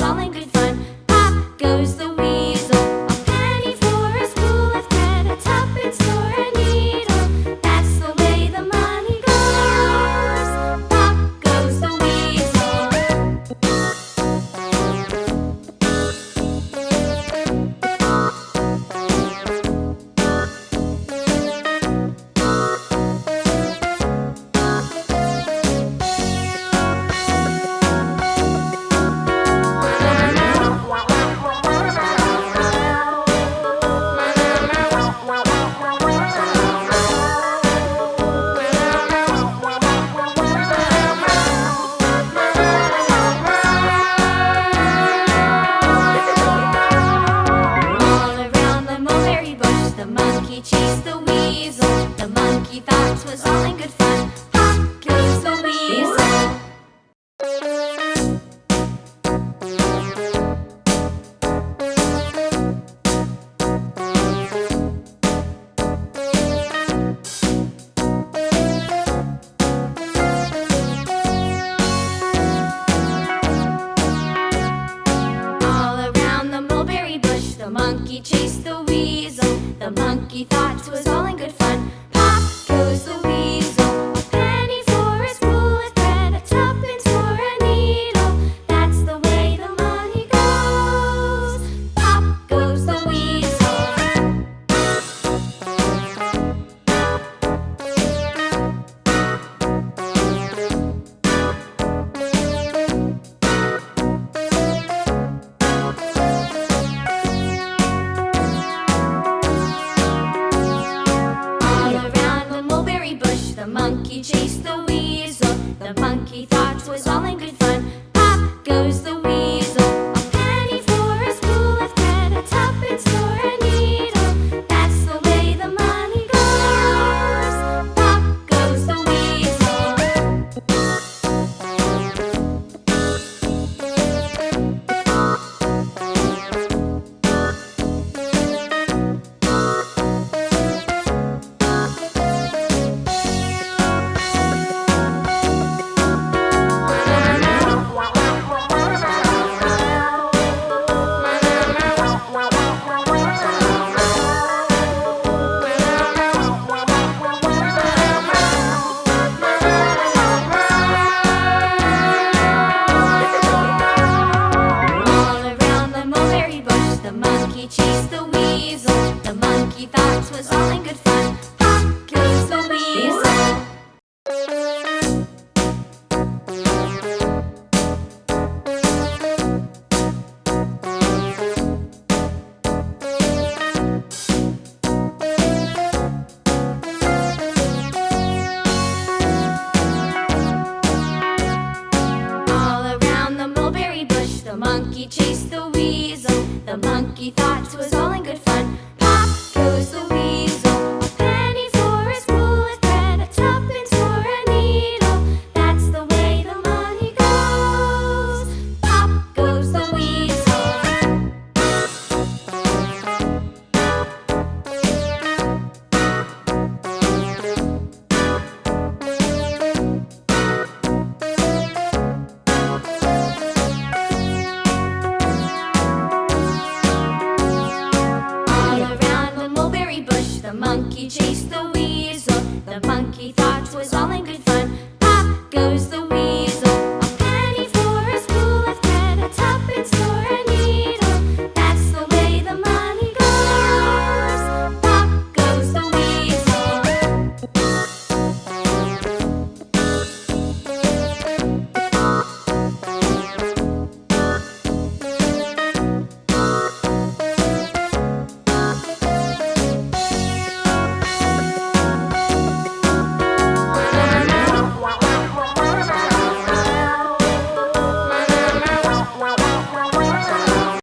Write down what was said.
all in good fun. Pop goes the weasel, a penny for a spool of thread, a tuppence for a needle. That's the way the money goes. Pop goes the weasel. The monkey chased the weasel. The monkey thought 'twas all in good fun. Pop goes the weasel. All around the mulberry bush, the monkey chased the weasel. The monkey thought 'twas all in good fun. Pop goes the weasel, a penny for a spool of thread, a tuppence for a needle. That's the way the money goes. Pop goes the weasel. The monkey chased the weasel. The monkey thought 'twas all in good fun. Pop goes the weasel, a penny for a spool of thread, a tuppence for a needle. That's the way the money goes. Pop goes the weasel. The monkey chased the weasel. The monkey thought 'twas all in good fun. Pop goes the weasel. All around the mulberry bush, the monkey chased the weasel. The monkey thought 'twas all in good fun. Pop goes the weasel, a penny for a spool of thread, a tuppence for a needle. That's the way the money goes. Pop goes the weasel. The monkey chased the weasel. The monkey thought 'twas all in good fun. Pop goes the weasel, a penny for a spool of thread, a tuppence for a needle. That's the way the money goes. Pop goes the weasel.